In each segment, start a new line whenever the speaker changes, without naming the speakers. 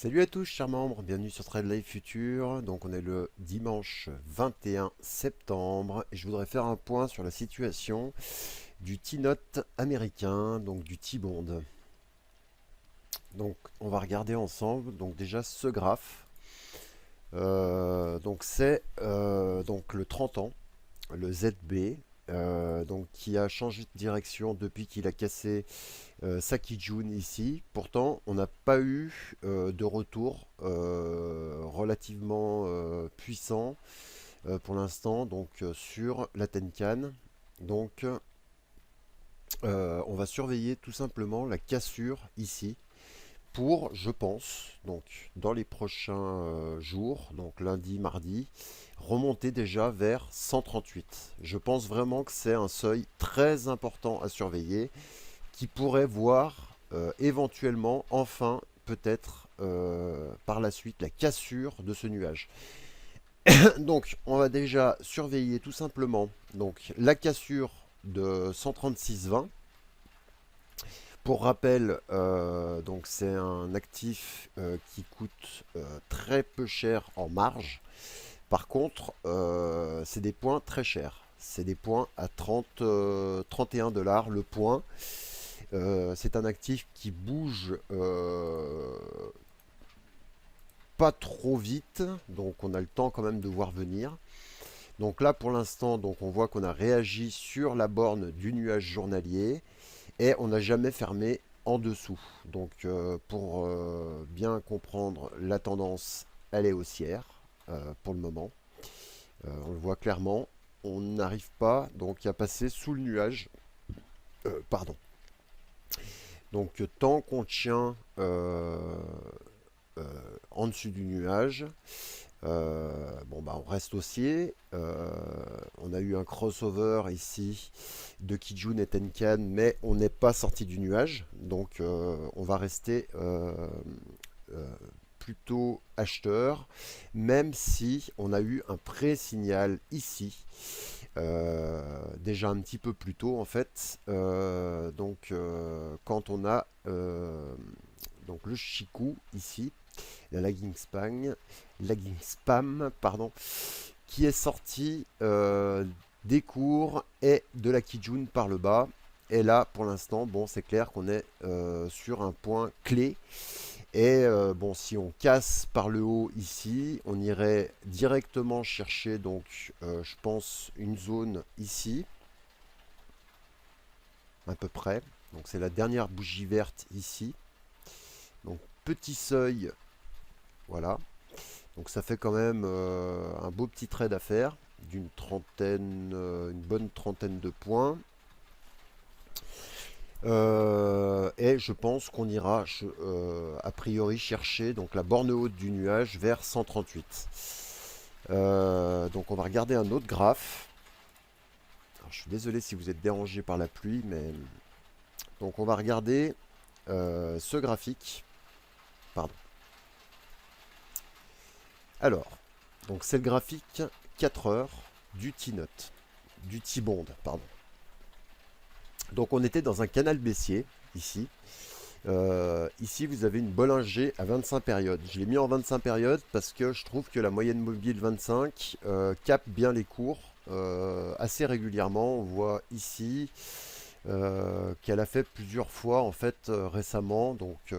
Salut à tous chers membres, bienvenue sur Trade Life Future. Donc on est le dimanche 21 septembre et je voudrais faire un point sur la situation du T-Note américain, donc du T-Bond. Donc on va regarder ensemble donc déjà ce graphe. Donc c'est donc le 30 ans, le ZB, donc qui a changé de direction depuis qu'il a cassé Saki-Jun ici. Pourtant, on n'a pas eu de retour relativement puissant pour l'instant donc sur la Tenkan. Donc, on va surveiller tout simplement la cassure ici pour, je pense, donc dans les prochains jours, donc lundi, mardi, remonter déjà vers 138. Je pense vraiment que c'est un seuil très important à surveiller qui pourrait voir éventuellement, enfin, peut-être par la suite, la cassure de ce nuage. Donc, on va déjà surveiller tout simplement donc, la cassure de 136,20. Pour rappel, donc c'est un actif qui coûte très peu cher en marge. Par contre, c'est des points très chers. C'est des points à 31 dollars le point. C'est un actif qui bouge pas trop vite, donc on a le temps quand même de voir venir. Donc là pour l'instant, donc on voit qu'on a réagi sur la borne du nuage journalier et on n'a jamais fermé en dessous. Donc pour bien comprendre la tendance, elle est haussière pour le moment. On le voit clairement, on n'arrive pas donc à passer sous le nuage. Pardon. Donc tant qu'on tient en dessus du nuage, bon bah on reste haussier. On a eu un crossover ici de Kijun et Tenkan, mais on n'est pas sorti du nuage, donc on va rester euh, plutôt acheteur, même si on a eu un pré-signal ici. Déjà un petit peu plus tôt en fait, donc quand on a donc le Shiku ici, la lagging spam, pardon, qui est sorti des cours et de la Kijun par le bas. Et là, pour l'instant, bon, c'est clair qu'on est sur un point clé. Et bon, si on casse par le haut ici, on irait directement chercher, donc, je pense, une zone ici, à peu près. Donc, c'est la dernière bougie verte ici. Donc, petit seuil, voilà. Donc ça fait quand même un beau petit trade à faire, d'une trentaine, une bonne trentaine de points. Et je pense qu'on ira a priori chercher donc la borne haute du nuage vers 138. Donc on va regarder un autre graphe. Alors, je suis désolé si vous êtes dérangé par la pluie, mais donc on va regarder ce graphique. Pardon. Alors, donc c'est le graphique 4 heures du T-Note, du T-Bond, pardon. Donc on était dans un canal baissier, ici. Ici, vous avez une Bollinger à 25 périodes. Je l'ai mis en 25 périodes parce que je trouve que la moyenne mobile 25 capte bien les cours assez régulièrement. On voit ici qu'elle a fait plusieurs fois en fait récemment, donc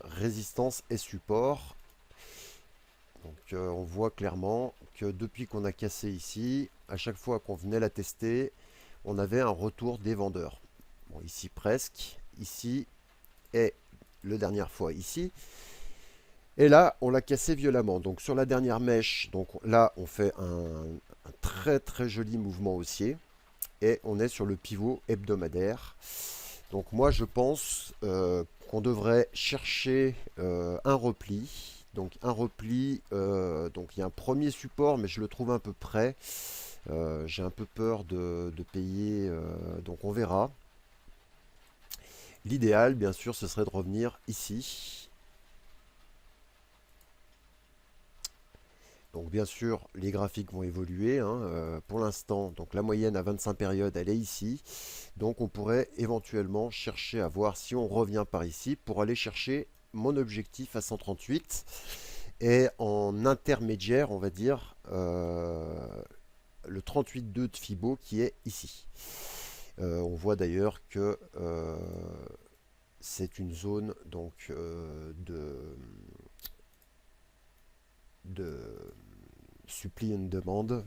résistance et support. Donc on voit clairement que depuis qu'on a cassé ici, à chaque fois qu'on venait la tester, on avait un retour des vendeurs. Bon, ici presque, ici et la dernière fois ici. Et là, on l'a cassé violemment. Donc sur la dernière mèche, donc là, on fait un très très joli mouvement haussier. Et on est sur le pivot hebdomadaire. Donc moi, je pense qu'on devrait chercher un repli. Donc un repli, donc il y a un premier support, mais je le trouve un peu près. J'ai un peu peur de payer, donc on verra. L'idéal, bien sûr, ce serait de revenir ici. Donc bien sûr, les graphiques vont évoluer. Pour l'instant, donc la moyenne à 25 périodes, elle est ici. Donc on pourrait éventuellement chercher à voir si on revient par ici pour aller chercher mon objectif à 138 est en intermédiaire, on va dire, le 38,2 de Fibo qui est ici. On voit d'ailleurs que c'est une zone donc de supply and demand.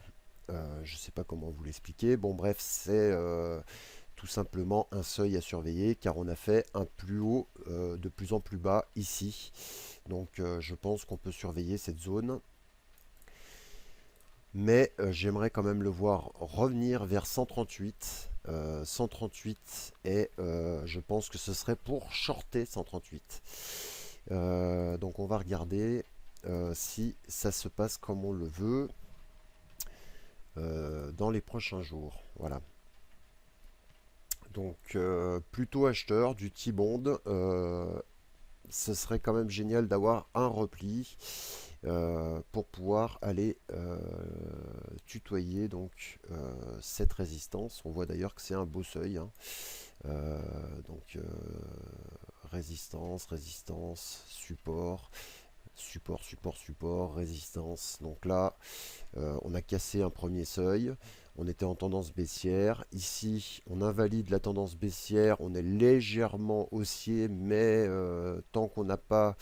Je ne sais pas comment vous l'expliquer. Bon bref, c'est tout simplement un seuil à surveiller car on a fait un plus haut de plus en plus bas ici. Donc je pense qu'on peut surveiller cette zone. Mais j'aimerais quand même le voir revenir vers 138. 138 et je pense que ce serait pour shorter 138. Donc on va regarder si ça se passe comme on le veut dans les prochains jours. Voilà. Donc plutôt acheteur du T-Bond. Ce serait quand même génial d'avoir un repli pour pouvoir aller tutoyer donc cette résistance. On voit d'ailleurs que c'est un beau seuil, hein. Donc résistance, résistance, support, support, support, support, résistance. Donc là, on a cassé un premier seuil. On était en tendance baissière. Ici, on invalide la tendance baissière. On est légèrement haussier, mais tant qu'on n'a pas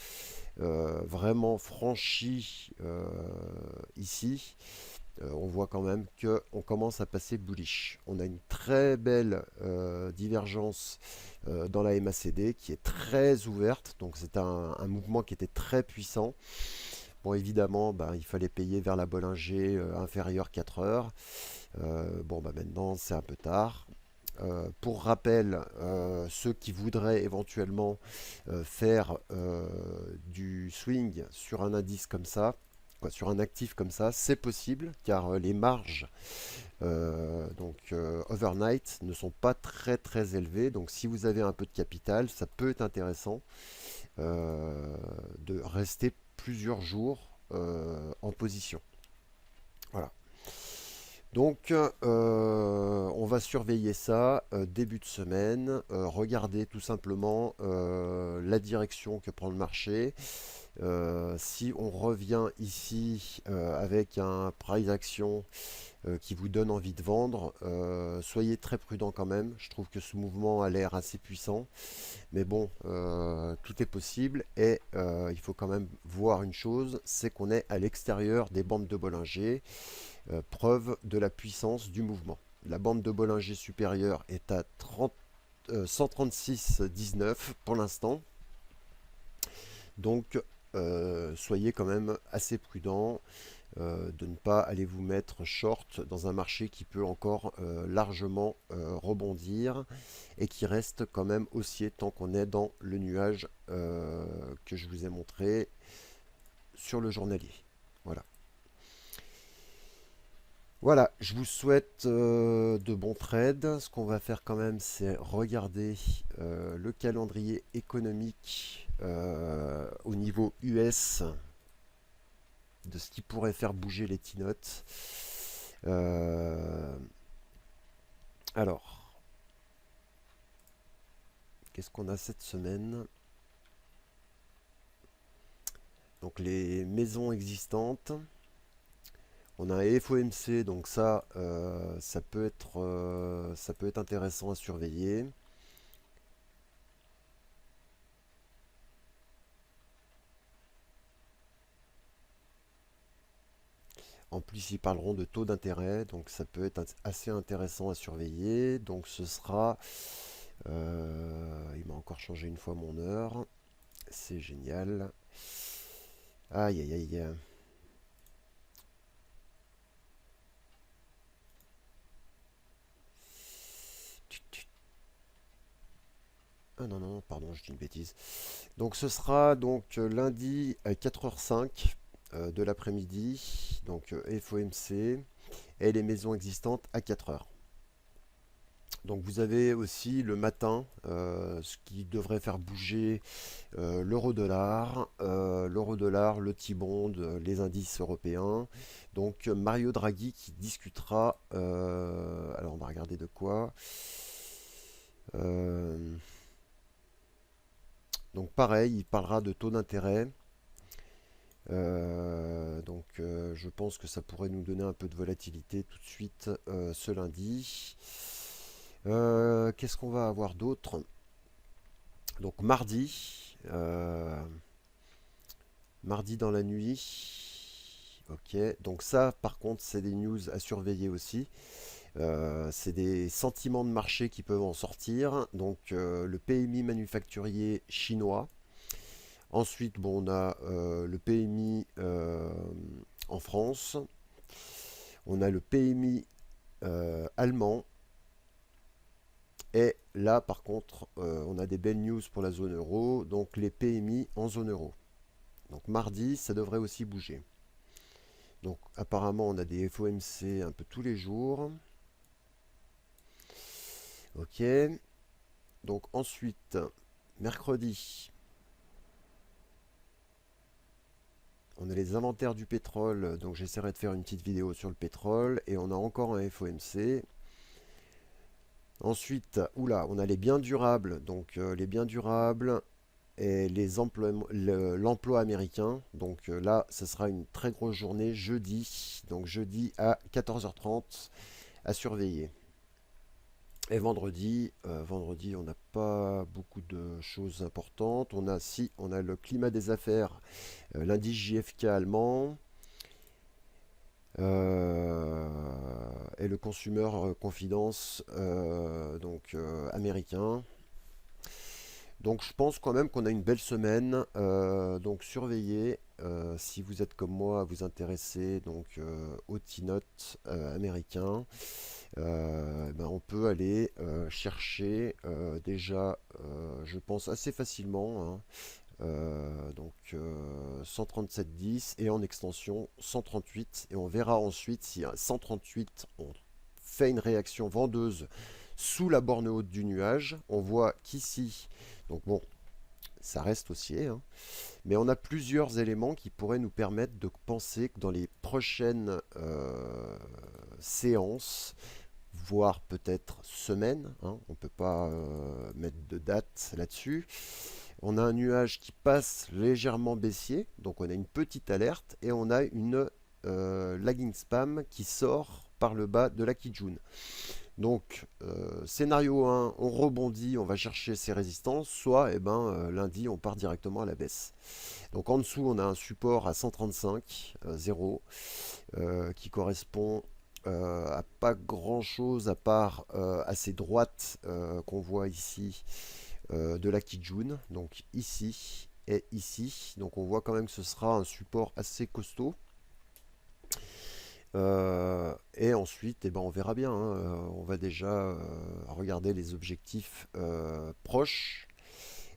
vraiment franchi ici, on voit quand même qu'on commence à passer bullish. On a une très belle divergence dans la MACD qui est très ouverte. Donc c'est un mouvement qui était très puissant. Bon, évidemment, il fallait payer vers la Bollinger inférieure 4 heures. Bon, maintenant, c'est un peu tard. Pour rappel, ceux qui voudraient éventuellement faire du swing sur un indice comme ça, sur un actif comme ça, c'est possible car les marges overnight ne sont pas très très élevées. Donc si vous avez un peu de capital, ça peut être intéressant de rester plusieurs jours en position. Voilà. Donc on va surveiller ça début de semaine, regarder tout simplement la direction que prend le marché. Si on revient ici avec un price action qui vous donne envie de vendre, soyez très prudent quand même. Je trouve que ce mouvement a l'air assez puissant, mais bon, tout est possible et il faut quand même voir une chose, c'est qu'on est à l'extérieur des bandes de Bollinger, preuve de la puissance du mouvement. La bande de Bollinger supérieure est à 136,19 pour l'instant, donc soyez quand même assez prudent de ne pas aller vous mettre short dans un marché qui peut encore largement rebondir et qui reste quand même haussier tant qu'on est dans le nuage que je vous ai montré sur le journalier. Voilà. Voilà, je vous souhaite de bons trades. Ce qu'on va faire quand même, c'est regarder le calendrier économique au niveau US de ce qui pourrait faire bouger les T-notes. Alors, qu'est-ce qu'on a cette semaine? Donc les maisons existantes. On a un FOMC, donc ça, ça peut être intéressant à surveiller. En plus, ils parleront de taux d'intérêt, donc ça peut être assez intéressant à surveiller. Donc ce sera... il m'a encore changé une fois mon heure. C'est génial. Aïe, aïe, aïe. Ah non, non, pardon, je dis une bêtise. Donc ce sera donc lundi à 4h05 de l'après-midi. Donc FOMC et les maisons existantes à 4h. Donc vous avez aussi le matin ce qui devrait faire bouger l'euro-dollar, le T-bond, les indices européens. Donc Mario Draghi qui discutera, alors on va regarder de quoi. Donc pareil, il parlera de taux d'intérêt. Je pense que ça pourrait nous donner un peu de volatilité tout de suite ce lundi. Qu'est-ce qu'on va avoir d'autre? Donc mardi dans la nuit. Ok, donc ça par contre c'est des news à surveiller aussi. C'est des sentiments de marché qui peuvent en sortir. Donc le PMI manufacturier chinois. Ensuite, bon, on a le PMI en France. On a le PMI allemand. Et là, par contre, on a des belles news pour la zone euro. Donc les PMI en zone euro. Donc mardi, ça devrait aussi bouger. Donc apparemment, on a des FOMC un peu tous les jours. Ok. Donc ensuite, mercredi, on a les inventaires du pétrole. Donc j'essaierai de faire une petite vidéo sur le pétrole. Et on a encore un FOMC. Ensuite, oula, on a les biens durables. Donc les biens durables et l'emploi américain. Donc là, ce sera une très grosse journée jeudi. Donc jeudi à 14h30 à surveiller. Et vendredi, on n'a pas beaucoup de choses importantes. On a le climat des affaires, l'indice JFK allemand et le Consumer Confidence américain. Donc je pense quand même qu'on a une belle semaine. Donc surveillez si vous êtes comme moi à vous intéresser au T-Note américain. On peut aller chercher déjà, je pense assez facilement, hein, 137,10 et en extension 138. Et on verra ensuite si à 138 on fait une réaction vendeuse sous la borne haute du nuage. On voit qu'ici, donc bon, ça reste haussier, hein, mais on a plusieurs éléments qui pourraient nous permettre de penser que dans les prochaines séances, voire peut-être semaines, hein, on ne peut pas mettre de date là-dessus. On a un nuage qui passe légèrement baissier, donc on a une petite alerte, et on a une lagging spam qui sort par le bas de la Kijun. Donc, scénario 1, on rebondit, on va chercher ses résistances, soit lundi, on part directement à la baisse. Donc en dessous, on a un support à 135,0 qui correspond à pas grand chose à part à ces droites qu'on voit ici de la Kijun, donc ici et ici. Donc on voit quand même que ce sera un support assez costaud. Et ensuite, on verra bien, hein. On va déjà regarder les objectifs proches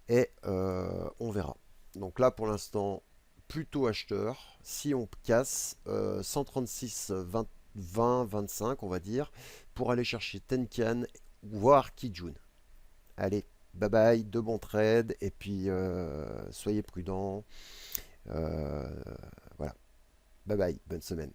et on verra. Donc là, pour l'instant, plutôt acheteur. Si on casse 136, 20, 25, on va dire, pour aller chercher Tenkan, voire Kijun. Allez, bye bye, de bons trades, et puis soyez prudents. Voilà, bye bye, bonne semaine.